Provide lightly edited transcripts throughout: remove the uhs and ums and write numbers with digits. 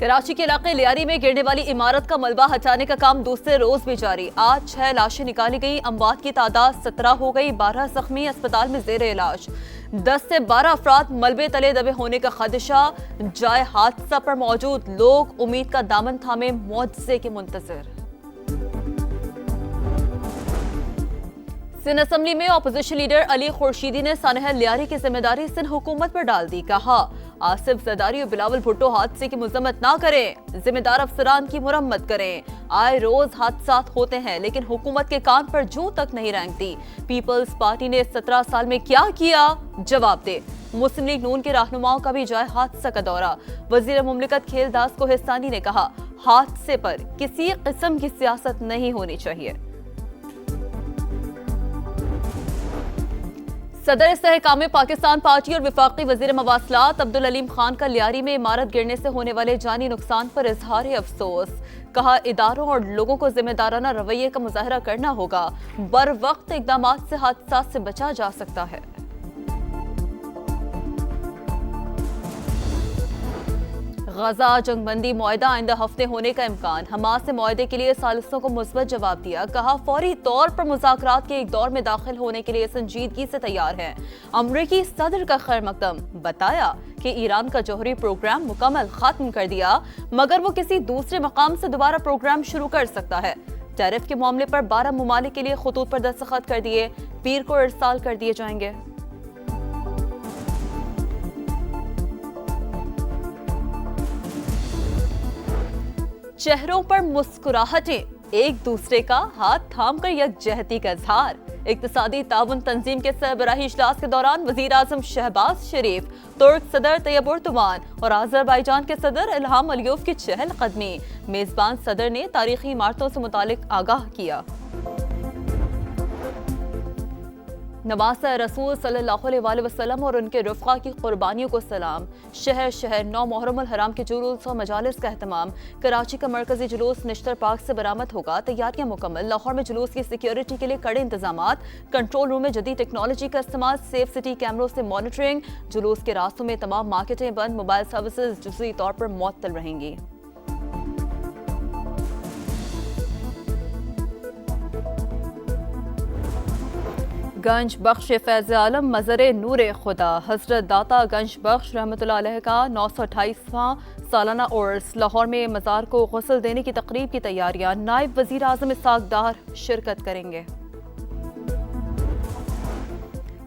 कराची के इलाके लियारी में गिरने वाली इमारत का मलबा हटाने का काम दूसरे रोज भी जारी। आज 6 लाशें निकाली गई। अमवात की तादाद 17 हो गई। 12 जख्मी अस्पताल में जेर इलाज। 10 से 12 अफराद मलबे तले दबे होने का खदशा। जाए हादसा पर मौजूद लोग उम्मीद का दामन थामे मुआवजे के मुंतजर। सिंध असेंबली में अपोजिशन लीडर अली खुर्शीदी ने सानहा लियारी की जिम्मेदारी सिंध हुकूमत पर डाल दी। कहा, आसिफ जरदारी और बिलावल भुट्टो हादसे की मजम्मत ना करें, जिम्मेदार अफसरान की मुरम्मत करें। आए रोज हादसात होते हैं लेकिन हुकूमत के कान पर जूं तक नहीं रेंगती। पीपल्स पार्टी ने 17 साल में क्या किया, जवाब दे। मुस्लिम लीग नून के रहनुमाओं का भी जाए हादसा का दौरा। वजीर मुमलिकत खेलदास कोहिस्तानी ने कहा, हादसे पर किसी किस्म की सियासत नहीं होनी चाहिए। सदर इस्तेहकाम पाकिस्तान पार्टी और विफाकी वजीर मवासलात अब्दुल अलीम खान का लियारी में इमारत गिरने से होने वाले जानी नुकसान पर इजहार अफसोस। कहा, इदारों और लोगों को जिम्मेदाराना रवैये का मुजाहरा करना होगा। बर वक्त इकदाम से हादसा से बचा जा सकता है। गजा जंगबंदी मुआहदा आइंदा हफ्ते होने का इम्कान। हमास ने मुआहदे के लिए सालिसों को मुस्बत जवाब दिया। कहा, फौरी तौर पर मुज़ाकरात के एक दौर में दाखिल होने के लिए संजीदगी से तैयार है। अमरीकी सदर का खैर मकदम। बताया कि ईरान का जौहरी प्रोग्राम मुकम्मल खत्म कर दिया मगर वो किसी दूसरे मकाम से दोबारा प्रोग्राम शुरू कर सकता है। टैरिफ के मामले पर 12 ममालिक के लिए खतूत पर दस्तखत कर दिए। पीर को इरसाल कर दिए जाएंगे। चेहरों पर मुस्कुराहटें, एक दूसरे का हाथ थामकर यकजहती का इजहार। इक्तिसादी ताउन तंजीम के सरबराही इजलास के दौरान वजीर आजम शहबाज शरीफ, तुर्क सदर तैयब उर्दुवान और आज़रबाईजान के सदर इल्हाम अलियोव की चहल कदमी। मेजबान सदर ने तारीखी इमारतों से मुतालिक आगाह किया। नवासा रसूल सल्लल्लाहु अलैहि वसल्लम और उनके रुफ़क़ा की कुर्बानियों को सलाम। शहर शहर 9 मुहर्रम हराम के जुलूस और मजालिस का एहतमाम। कराची का मरकजी जुलूस निश्तर पार्क से बरामद होगा। तैयारियां मुकम्मल। लाहौर में जुलूस की सिक्योरिटी के लिए कड़े इंतजामात। कंट्रोल रूम में जदीद टेक्नोलॉजी का इस्तेमाल। सेफ सिटी कैमरों से मॉनिटरिंग। जुलूस के रास्तों में तमाम मार्केटें बंद। मोबाइल सर्विसेज जुज़ई तौर पर मुअत्तल रहेंगी। गंज बख्श फैज़ आलम मज़र नूर खुदा हज़रत दाता गंज बख्श रहमतुल्लाह अलैह का 928वां सालाना उर्स। लाहौर में मज़ार को गुस्ल देने की तकरीब की तैयारियां। नायब वज़ीर आज़म इसहाक़ डार शिरकत करेंगे।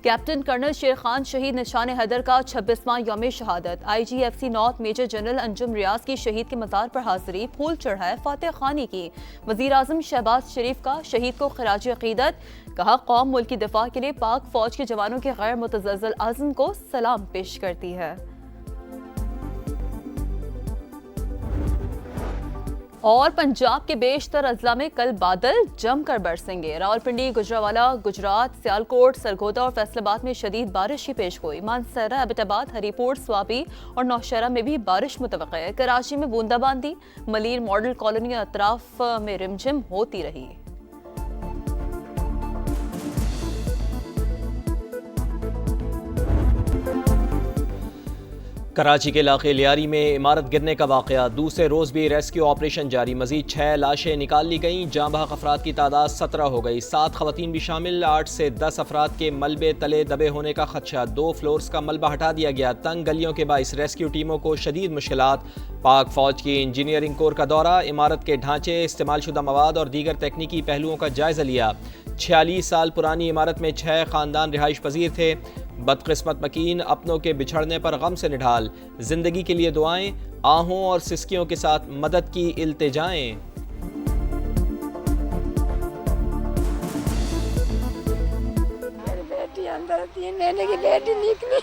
कैप्टन कर्नल शेर खान शहीद निशान हैदर का 26वां यौम शहादत। IGFC north major general Anjum Riaz की शहीद के मज़ार पर हाजिरी। फूल चढ़ाए, फातह खानी की। वज़ीर आज़म शहबाज शरीफ का शहीद को खिराज अक़ीदत। कहा, कौम मुल्क की दिफा के लिए पाक फौज के जवानों के गैर मुतज़्ज़ल आज़म को सलाम पेश करती है। और पंजाब के बेशतर अजला में कल बादल जमकर बरसेंगे। रावलपिंडी, गुजरावाला, गुजरात, सियालकोट, सरगोदा और फैसलाबाद में शदीद बारिश की पेश गोई। मानसरा, एबटाबाद, हरीपुर, स्वाबी और नौशहरा में भी बारिश मुतवक्किल है। कराची में बूंदाबांदी। मलीर मॉडल कॉलोनी और अतराफ में रिमझिम होती रही। कराची के इलाके लियारी में इमारत गिरने का वाक़या। दूसरे रोज़ भी रेस्क्यू ऑपरेशन जारी। मज़ीद 6 लाशें निकाल ली गईं। जाँ बहक अफराद की तादाद 17 हो गई। 7 ख़वातीन भी शामिल। 8 से 10 अफराद के मलबे तले दबे होने का खदशा। 2 फ्लोर्स का मलबा हटा दिया गया। तंग गलियों के बाइस रेस्क्यू टीमों को शदीद मुश्किलात। पाक फ़ौज की इंजीनियरिंग कोर का दौरा। इमारत के ढांचे, इस्तेमाल शुदा मवाद और दीगर तकनीकी पहलुओं का जायज़ा लिया। 46 साल पुरानी इमारत में 6 ख़ानदान रिहाइश पजीर थे। बदकिस्मत मकीन अपनों के बिछड़ने पर गम से निढाल। जिंदगी के लिए दुआएं, आहों और सिसकियों के साथ मदद की इल्तिजाएं। मेरी बेटी अंदर 3 महीने की बेटी निकली।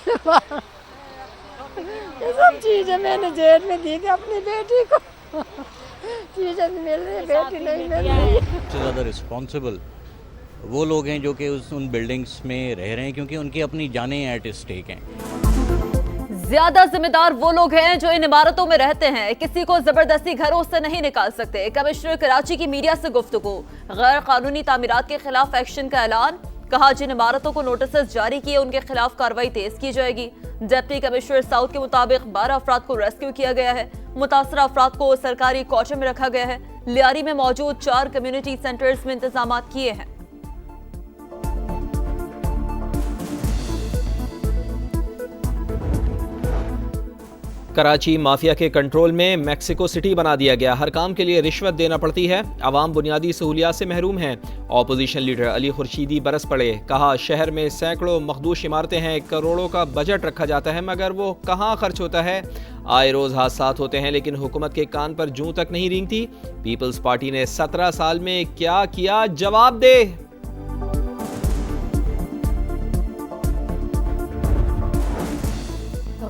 ये सब चीजें मैंने जेल में दी थी अपनी बेटी को। चीजें मिल रही, बेटी नहीं मिल रही। सबसे ज़्यादा रिस्पॉन्सिबल वो लोग हैं जो कि उन बिल्डिंग्स में रह रहे हैं क्योंकि उनकी अपनी जानें एट स्टेक हैं। ज्यादा जिम्मेदार वो लोग हैं जो इन इमारतों में रहते हैं। किसी को जबरदस्ती घरों से नहीं निकाल सकते। कमिश्नर कराची की मीडिया से गुफ्तगू। गैर कानूनी तामीरात के खिलाफ एक्शन का ऐलान। कहा, जिन इमारतों को नोटिस जारी किए उनके खिलाफ कार्रवाई तेज की जाएगी। डिप्टी कमिश्नर साउथ के मुताबिक 12 अफराद को रेस्क्यू किया गया है। मुतासरा अफराद को सरकारी क्वार्टर में रखा गया है। लियारी में मौजूद 4 कम्युनिटी सेंटर्स में इंतजाम किए हैं। कराची माफिया के कंट्रोल में मैक्सिको सिटी बना दिया गया। हर काम के लिए रिश्वत देना पड़ती है। आवाम बुनियादी सहूलियात से महरूम हैं। ऑपोजिशन लीडर अली खुर्शीदी बरस पड़े। कहा, शहर में सैकड़ों मखदूश इमारतें हैं, करोड़ों का बजट रखा जाता है, मगर वो कहाँ खर्च होता है। आए रोज हादसात होते हैं, लेकिन हुकूमत के कान पर जूं तक नहीं रेंगती। पीपल्स पार्टी ने 17 साल में क्या किया, जवाब दे।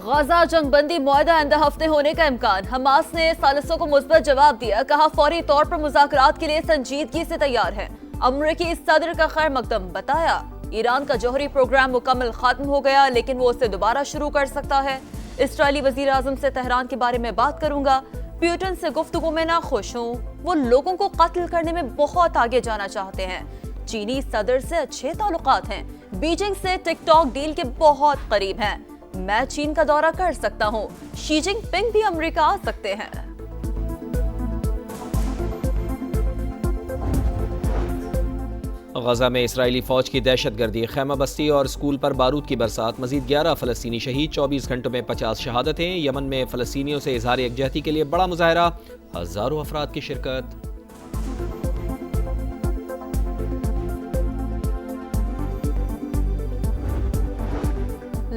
गजा जंगबंदी मुआहदा आइंदा हफ्ते होने का इम्कान। हमास ने सालिसों को मुस्बत जवाब दिया। कहा, फौरी तौर पर मुज़ाकरात के लिए संजीदगी से तैयार है। अमरीकी सदर का खैर मकदम बताया। ईरान का जौहरी प्रोग्राम मुकम्मल खत्म हो गया, लेकिन वो उसे दोबारा शुरू कर सकता है। इसराइली वजीर आजम से तेहरान के बारे में बात करूंगा। प्यूटन से गुफ्तगू में ना खुश हूँ। वो लोगों को कत्ल करने में बहुत आगे जाना चाहते हैं। चीनी सदर से अच्छे ताल्लुकात हैं। बीजिंग से टिकटॉक डील के बहुत करीब हैं। मैं चीन का दौरा कर सकता हूं। शी जिनपिंग भी अमेरिका आ सकते हैं। गजा में इसराइली फौज की दहशतगर्दी, खैमा बस्ती और स्कूल पर बारूद की बरसात। मजीद 11 फलस्तीनी शहीद। 24 घंटों में 50 शहादतें। यमन में फलस्तीनियों से इजहार यकजहती के लिए बड़ा मुजाहरा। हजारों अफराद की शिरकत।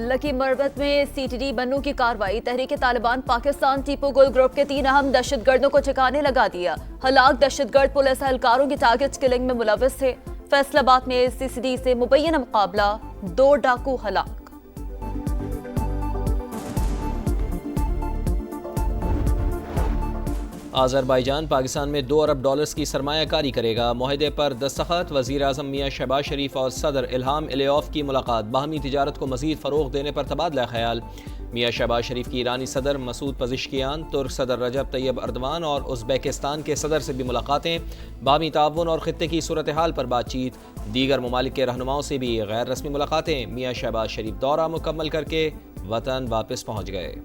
लकी मरबत में सीटीडी बन्नू की कार्रवाई। तहरीक तालिबान पाकिस्तान टीपू गुल ग्रुप के 3 अहम दहशतगर्दों को ठिकाने लगा दिया। हलाक दहशतगर्द पुलिस एहलकारों की टारगेट किलिंग में मुलविस थे। फैसलाबाद में सीसीडी से मुबैना मुकाबला, 2 डाकू हलाक। आज़रबाईजान पाकिस्तान में $2 अरब की सरमायाकारी करेगा। मुआहदे पर दस्तखत। वज़ीर आज़म मियाँ शहबाज शरीफ और सदर इल्हाम अलियेव की मुलाकात। बाहमी तिजारत को मज़ीद फ़रोग़ देने पर तबादला ख्याल। मियाँ शहबाज शरीफ की ईरानी सदर मसूद पज़िश्कियान, तुर्क सदर रजब तैयब अर्दवान और उज़्बेकिस्तान के सदर से भी मुलाकातें। बाहमी ताउन और ख़ित्ते की सूरत हाल पर बातचीत। दीगर ममालिक के रहनुमाओं से भी गैर रस्मी मुलाकातें। मियाँ शहबाज शरीफ दौरा मुकम्मल करके वतन वापस पहुँच गए।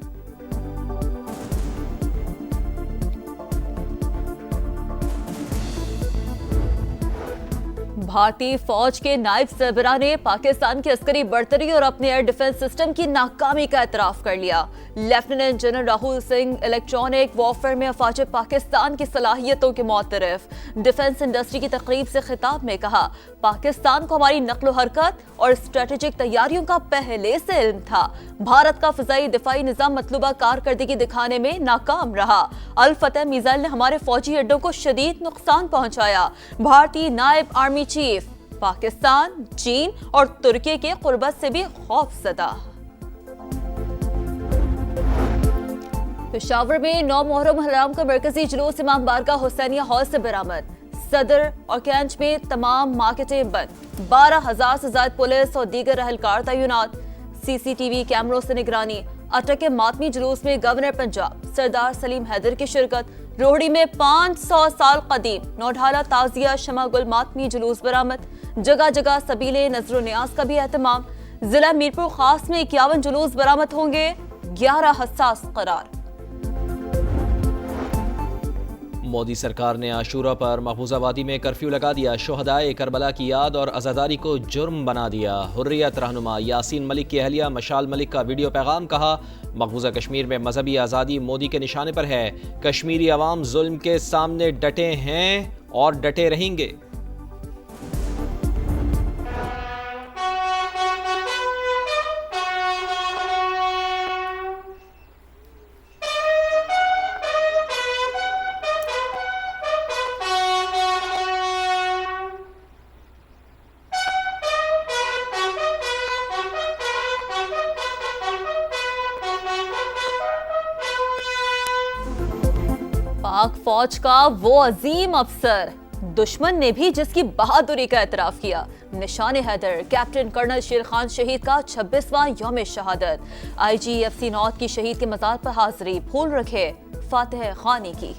भारतीय फौज के नायब सरबराह ने पाकिस्तान की अस्करी बर्तरी और अपने एयर डिफेंस सिस्टम की नाकामी का एतराफ कर लिया। Lieutenant general Rahul Singh electronic warfare में अफवाज पाकिस्तान की सलाहियतों के मुतरफ। डिफेंस इंडस्ट्री की तकरीब से खिताब में कहा, पाकिस्तान को हमारी नक्लो हरकत और स्ट्रेटेजिक तैयारियों का पहले से इल्म था। भारत का फिजाई दिफाई निजाम मतलूबा कारकर्दगी दिखाने में नाकाम रहा। अल फतह मिसाइल ने हमारे फौजी अड्डों को शदीद नुकसान पहुंचाया। भारतीय नायब आर्मी चीफ पाकिस्तान, चीन और तुर्की के कुर्बत से भी खौफजदा। पेशावर में 9 मुहर्रम हराम का मरकजी जुलूस इमाम बारगाह हुसैनिया हॉल से बरामद। सदर और कैंच में तमाम मार्केटें बंद। 12,000 से ज्यादा पुलिस और दीगर अहलकार तैनात। सीसीटीवी कैमरों से निगरानी। अटक के मातमी जुलूस में गवर्नर पंजाब सरदार सलीम हैदर की शिरकत। रोहड़ी में 500 साल कदीम नौढाला ताजिया शमागुल मातमी जुलूस बरामद। जगह जगह सबीले नजर न्याज का भी एहतमाम। जिला मीरपुर खास में 51 जुलूस बरामद होंगे। 11 हसास करार। मोदी सरकार ने आशूरा पर महफूजा वादी में कर्फ्यू लगा दिया। शोहदाए करबला की याद और आज़ादारी को जुर्म बना दिया। हुर्रियत रहनुमा यासीन मलिक की अहलिया मशाल मलिक का वीडियो पैगाम। कहा, मकबूजा कश्मीर में मजहबी आज़ादी मोदी के निशाने पर है। कश्मीरी अवाम जुल्म के सामने डटे हैं और डटे रहेंगे। पाक फौज का वो अजीम अफसर, दुश्मन ने भी जिसकी बहादुरी का एतराफ किया। निशान हैदर कैप्टन कर्नल शेर खान शहीद का 26वां यौम शहादत। IGFC नॉर्थ की शहीद के मजार पर हाजिरी। फूल रखे फातिह खानी की।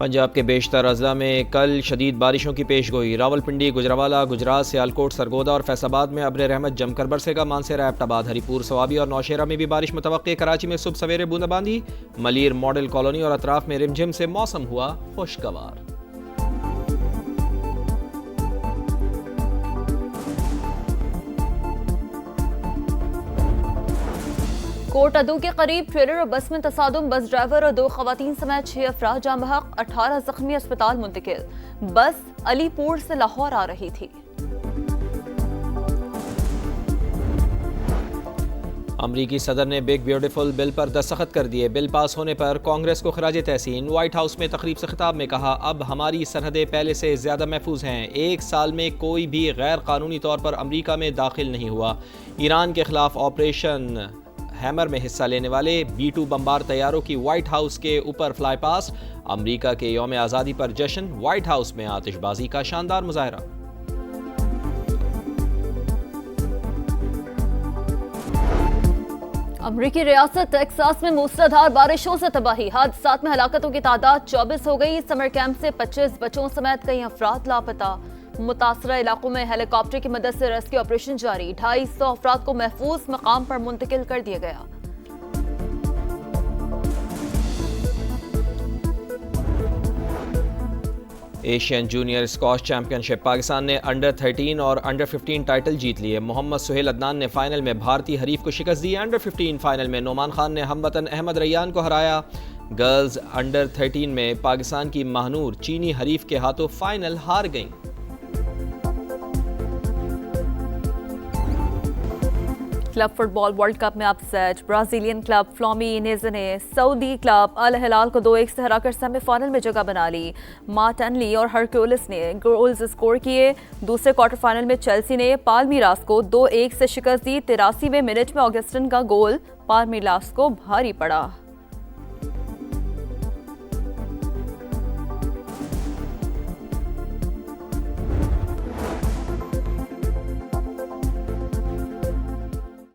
पंजाब के बेशतर अजला में कल शदीद बारिशों की पेशगोई। रावलपिंडी, गुजरावाला, गुजरात, सियालकोट, सरगोदा और फैसलाबाद में अब्र रहमत जमकर बरसेगा। मानसेरा, एबटाबाद, हरीपुर, सवाबी और नौशेरा में भी बारिश मुतवक्के। कराची में सुबह सवेरे बूंदाबांदी। मलीर, मॉडल कॉलोनी और अतराफ में रिमझिम से मौसम हुआ खुशगवार। कोट अदू के करीब ट्रेलर और बस में तसादुम। बस ड्राइवर और 2 खवातीन समेत 6 अफराद जाँ बहक, 18 जख्मी अस्पताल मुंतकिल। बस अलीपुर से लाहौर आ रही थी। अमरीकी सदर ने बिग ब्यूटीफुल बिल पर दस्तखत कर दिए। बिल पास होने पर कांग्रेस को खराज तहसीन। व्हाइट हाउस में तकरीब से खिताब में कहा, अब हमारी सरहदें पहले से ज़्यादा महफूज हैं। 1 साल में कोई भी गैर कानूनी तौर पर अमरीका में दाखिल नहीं हुआ। ईरान के खिलाफ ऑपरेशन हैमर में हिस्सा लेने वाले B-2 बमबार तैयारों की व्हाइट हाउस के ऊपर फ्लाई पास। अमरीका के यौम आज़ादी पर जश्न। व्हाइट हाउस में आतिशबाजी का शानदार मुजाहरा। अमरीकी रियासत टेक्सास में मूसलाधार बारिशों से तबाही। हादसात में हलाकतों की तादाद 24 हो गई। समर कैंप से 25 बच्चों समेत कई अफराद लापता। मुतासरा इलाकों में हेलीकॉप्टर की मदद से रेस्क्यू ऑपरेशन जारी। 250 अफराद को महफूज मकाम पर मुंतकिल कर दिया गया। Asian junior squash championship Pakistan ने अंडर 13 और अंडर 15 टाइटल जीत लिए। मोहम्मद सुहेल अदनान ने फाइनल में भारतीय हरीफ को शिकस्त दी। अंडर 15 फाइनल में नोमान खान ने हमवतन अहमद रैयान को हराया। गर्ल्स अंडर 13 में पाकिस्तान की महानूर चीनी हरीफ के हाथों फाइनल हार गईं। क्लब फुटबॉल वर्ल्ड कप में अपसेट। ब्राजीलियन क्लब फ्लोमिनेज़े ने सऊदी क्लब अल हिलाल को 2-1 से हराकर सेमीफाइनल में जगह बना ली। मार्टिनेली और हरक्यूलिस ने गोल्स स्कोर किए। दूसरे क्वार्टर फाइनल में चेल्सी ने पाल्मीरास को 2-1 से शिकस्त दी। 83वें मिनट में ऑगस्टिन का गोल पाल्मीरास को भारी पड़ा।